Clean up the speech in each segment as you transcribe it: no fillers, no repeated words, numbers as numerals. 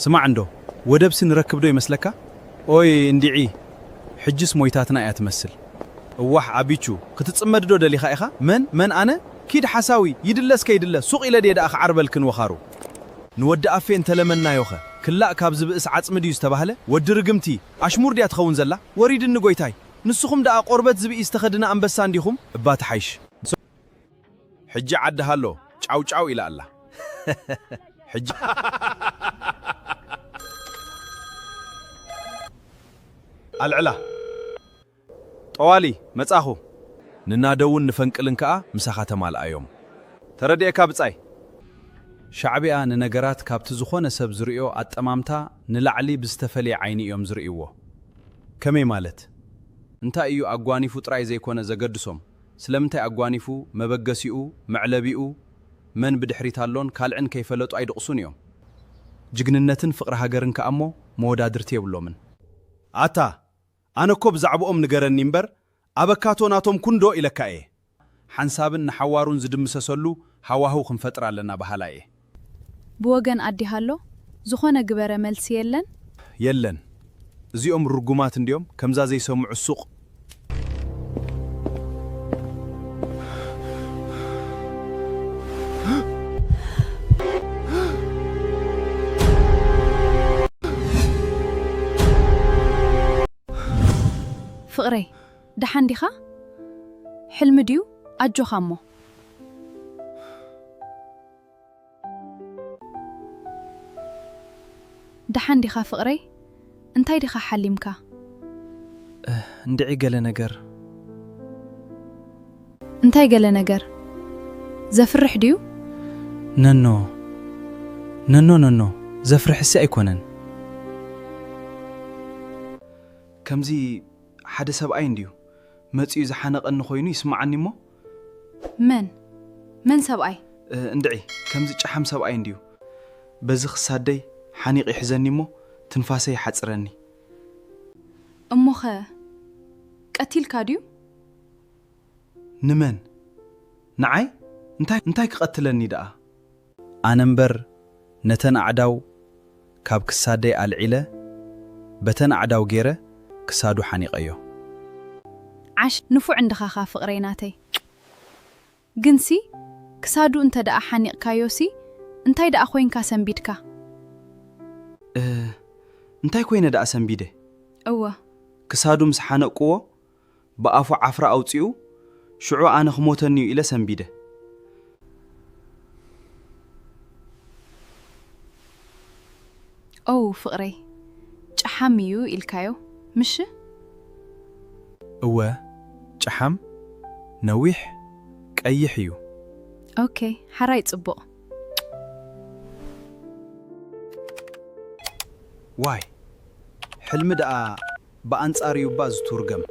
سمع عنده ودبس نركب دو يمسلكا اوي اندعي حجس مويتاتنا ايا تمثل واح عبيتشو كتتصمد دو دليخا ايخا من انا كيد حساوي يدلس كيدلس سوق الى ديدا اخ عربلكن وخارو نود افي انت لمنا يوخه كلا كابز بئس عصم ديو استباهله ود رغمتي اشمور ديا تخون زلا وريد نغويتاي نسخم دا قربت زبي استخدنا انبسا انديخم ابات حيش حج عدهالو ጫው الى الله حج العلا طوالي مصاخو ننادون نفنقلن كا مسخا تمالአዮም ተረዲእካ ብጻይ ሻዕቢያ ንነገራት ካብቲ ዝኾነ ሰብ ዝርእዮ አጠማምታ ንላዕሊ ብዝተፈልየ ዓይኒ እዮም ዝርእይዎ ከመይ ማለት እንታይ እዩ አጓኒፉ ጥራይ ዘይኮነ ዘገድሶም ስለምንታይ አጓኒፉ መበገሲኡ መዕለቢኡ መን ብድሕሪታሎን ካልዕን ከይፈለጡ አይድቕሱን እዮም ጅግንነትን ፍቅሪ ሃገርን ከአሞ መወዳድርቲ የብሎምን አታ አነኮ ብዛዕቦኦም ንገረኒ እምበር አበካቶ ናቶም ኩንዶ ኢለካኤ ሓንሳብን ንሓዋሩን ዝድምሰሰሉ ሃዋሁ ክንፈጥር ኣለና ባህላኤ ብወገን አዲሃሎ ዝኾነ ግበረ መልሲ የለን እዚኦም ርጉማት እንዲዮም ከምዛ ዘይሰምዑ ሱቅ ፍቅሬ ደሓን ዲኻ ሕልሚ ድዩ ኣጆኻ እሞ ደሓን ዲኻ ፍቅሬ እንታይ ዲኻ ሓሊምካ እንድዒ ገለ ነገር እንታይ ገለ ነገር ዘፍርሕ ድዩ ነኖ ዘፍርሕሲ ኣይኮነን ከምዚ ሓደ ሰብኣይ እንዲዩ መጽዩ ዝሓነቐኒ ኮይኑ ይስማዓኒ እሞ መን ሰብኣይ እንድዒ ከምዚ ጨሓም ሰብኣይ እንዲዩ በዚ ክሳደይ ሓኒቕ ይሕዘኒ እሞ ትንፋሰይ ይሓፅረኒ እሞኸ ቀቲልካ ድዩ ንመን ንዓይ እንታይ ክቐትለኒ ደኣ ኣነምበር ነተን ኣዕዳው ካብ ክሳደይ ኣልዒለ በተን ኣዕዳው ገይረ ክሳዱ ሓኒቐዮ ዓሽ ንፉዕ እንድኻኻ ፍቅረይ ናተይ ግንሲ ክሳዱ እንተ ደኣ ሓኒቕካዮሲ እንታይ ደኣ ኮይንካ ሰንቢድካ እንታይ ኮይነ ደኣ ሰንቢደ እወ ክሳዱ ምስ ሓነቅዎ ብኣፉ ዓፍራ ኣውፂኡ ሽዑ ኣነ ክሞተኒ እዩ ኢለ ሰንቢደ ኦ ፍቅረይ ጨሓም እዩ ኢልካዮ ምሽ እወ ጨሓም ነዊሕ ቀይሕ እዩ ኦኬ ሓራይ ጽቡቕ ዋይ ሕልሚ ደኣ በአንጻር ዩባ ዝቱርገም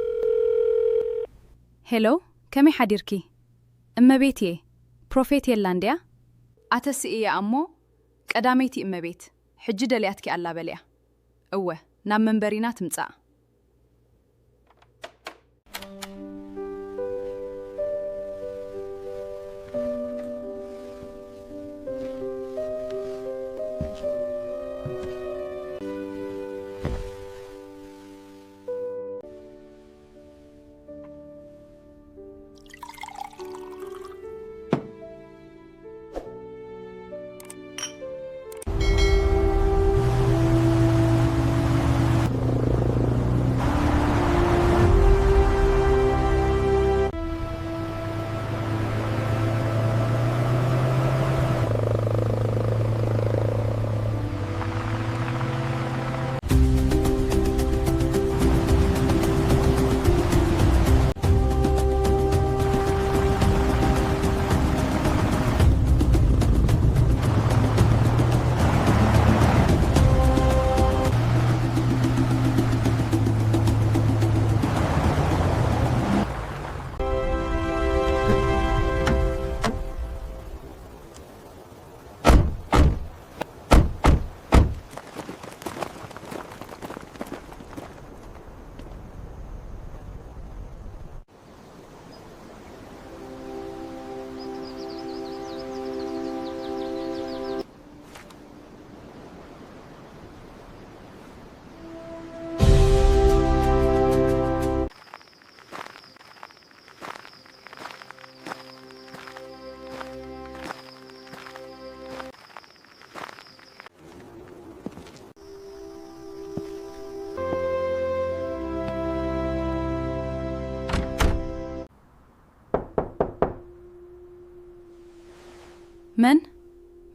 ሄሎ ከመይ ሓዲርኪ እመቤት እየ ፕሮፌት የላንድያ ኣተሲ እያ እሞ ቀዳመይቲ እመቤት ሕጂ ደልያትኪ ኣላ በልያ እወ ናብ መንበሪና ትምጻእ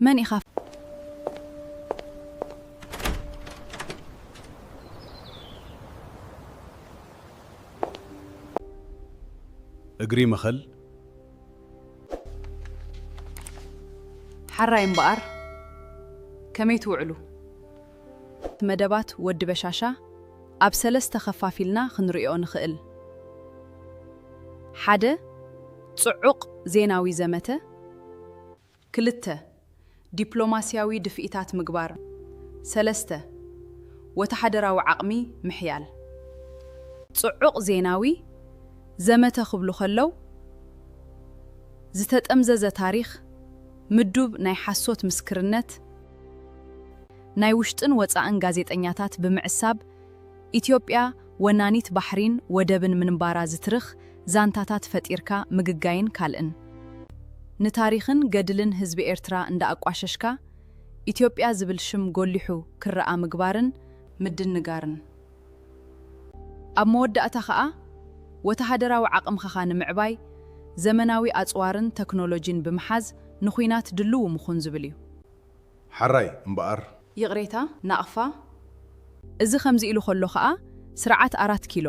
من يخاف؟ اجري مخل حراي مبقر كمي توعلو مدبات ود بشاشة أب سلسته خفافيلنا خنرئو نخئل حدا صعق زيناوي زمته كلته دبلوماسياوي دفئتات مقبار سلسته وتحدراو عقمي محيال صعق زيناوي زمته خبلو خلو زتتأمزز تاريخ مدوب ناي حاسوت مسكرنت ناي وشتن وصاان غازيطኛታት بمعساب ኢትዮጵያ ወናኒት ባህሪን ወደብን ምንባራ ዝትርኽ ዛንታታት ፈጢርካ ምግጋይን ካልእን ንታሪኽን ገድልን ህዝቢ ኤርትራ እንዳ አቋሸሽካ ኢትዮጵያ ዝብል ሽም ጎሊሑ ክረአ ምግባርን ምድንጋርን ኣብ መወዳእታ ኸኣ ወተሃደራዊ ዓቕምኻ ንምዕባይ ዘመናዊ ኣጽዋርን ቴክኖሎጂን ብምሓዝ ንኹይናት ድልው ምኹን ዝብል እዩ حراي مبقر ይቕሬታ ናቕፋ እዚ ከምዚ ኢሉ ኸሎ ኸኣ ስርዓት 4 ኪሎ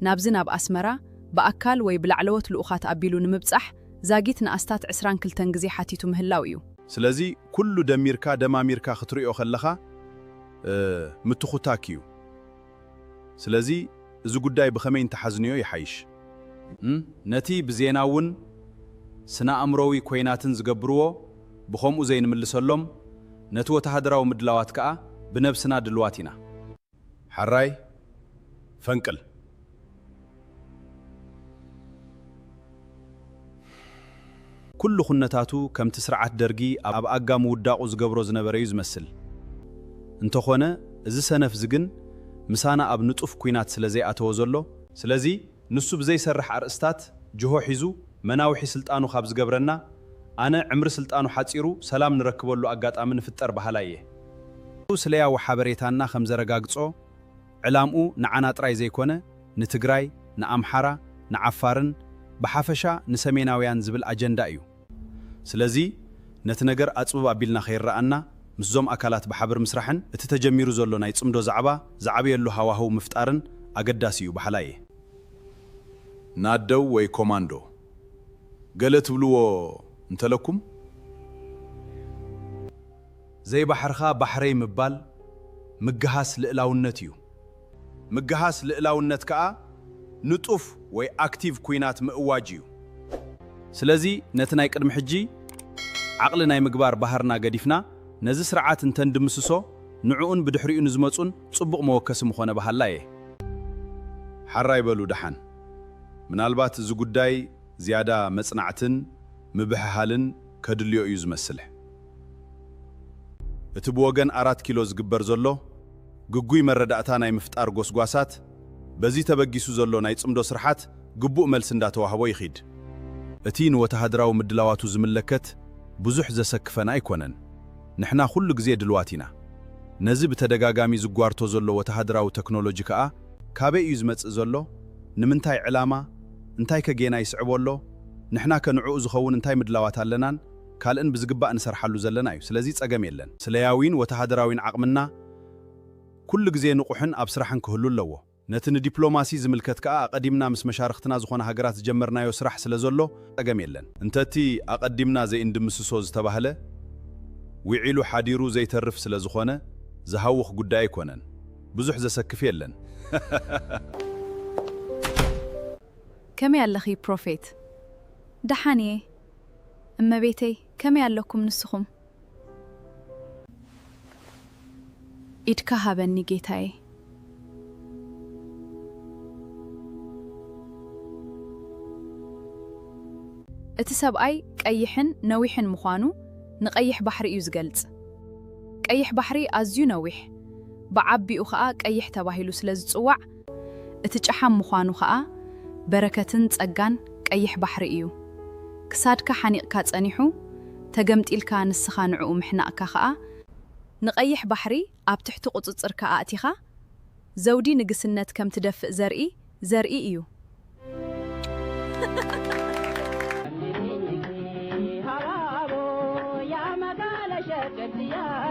ናብዚ ናብ ኣስመራ በኣካል ወይ ብላዕለወት ልኡኻት ኣቢሉ ንምብጻሕ ዛጊት ንኣስታት 22 ግዜ ሓቲቱ ምህላው እዩ ስለዚ ኩሉ ደሚርካ ደማሚርካ ክትሪኦ ኸለኻ ምትኹታክ እዩ ስለዚ እዚ ጉዳይ ብኸመይ እንተሓዝንዮ ይሓይሽ ነቲ ብዜናውን ስነ ኣእምሮዊ ኮይናትን ዝገብርዎ ብኸምኡ ዘይንምልሰሎም ነቲ ወተሃደራዊ ምድላዋት ከዓ ብነብስና ድልዋት ኢና حراي فنقل كل خنتاتو كم تسرعت درجي أب أقام وداقو زقبرو زنبريو زمسل انتو خونا ازي سنف زقن مسانا أب نطف كوينات سلزي أتوزولو سلزي نسو بزي سرح أرستات جهو حيزو مناوحي سلطانو خاب زقبرنا أنا عمر سلطانو حاتيرو سلام نركبولو أقات آمن في التربة هلايه سليا وحابريتانا خمزرقاقصو علامو نعنا طراي زيكونه نتግራይ نأمحرا نعفارن بحافشا نسميناويان زبل أجندا እዩ ስለዚ ነቲ ነገር ኣጽብብ ኣቢልና ኸይረአና ምስዞም ኣካላት በሓብር ምስራሕን እቲ ተጀሚሩ ዘሎ ናይ ጽምዶ ዛዕባ ዛዕብየሉ ሃዋህው ምፍጣርን ኣገዳሲ እዩ በሓላየ ናደው ወይ ኮማንዶ ገለ ትብልዎ እንተለኩም ዘይ ባሕርኻ ባሕረይ ምባል ምግሃስ ልዕላውነት እዩ مجهاس لإلاونت كأ نطوف وي أكتيف كوينات مأواجيو سلازي نتناي قدم حجي عقلنا مقبار بحرنا قديفنا نزي سرعات انتن دمسسو نعون بدحريو نزمصون صبق موكس مخونه بحلايه حراي بلو دحان من البات زي قداي زيادة مصنعتن مبححالن كدليو يو زمسله اتبوغن 4 كيلو زقبر زلو ጉጉይ መረዳእታ ናይ ምፍጣር ጎስጓሳት በዚ ተበጊሱ ዘሎ ናይ ጽምዶ ስርሓት ግቡእ መልስ እንዳተዋህቦ ይኺድ እቲ ንወተሃደራዊ ምድላዋቱ ዝምለከት ብዙሕ ዘሰክፈና ኣይኮነን ንሕና ኩሉ ግዜ ድልዋት ኢና ነዚ ብተደጋጋሚ ዝጓርቶ ዘሎ ወተሃደራዊ ቴክኖሎጂ ከዓ ካበይ እዩ ዝመጽእ ዘሎ ንምንታይ ዕላማ እንታይ ከጌና ይስዕበሎ ንሕና ከንዕኡ ዝኸውን እንታይ ምድላዋት ኣለናን ካልእን ብዝግባእ ንሰርሓሉ ዘለና እዩ ስለዚ ጸገም የለን ስለያዊን ወተሃደራዊን ዓቕምና كل جزء نقحن أبصرحن كهلو لو نتن دبلوماسي زملكت كأ أقدمنا مس مشارختنا زخون هجرات جمرنا يسرح سلزولو أجميلن أنتتي أقدمنا زي إندمسوز تبهله ويعيلو حديرو زي ترف سلزخونه زهوخ قداي كونن بزح زسكفيلن كم يالخي بروفيت دحاني أما بيتي كم يالكم نسخم إتكهبني جيتاي اتسابعي قيحن نويحن مخانو نقيح بحري يزقلጽ قيح بحري أزيو نويح بعبي أخاء قيح تباهيلو سلز صوع اتجحم مخانو خاء بركتن ጸጋን قيح بحري إيو كسادك حنيقك ጸኒሑ تقمت إلكا نسخا نعو محناقك خاء نقيح بحري أب تحت قطصر كأتيخا ዘውዲ ንግስነት ከም ትደፍእ ዘርኢ እዩ هوابو يا مقالة شكديا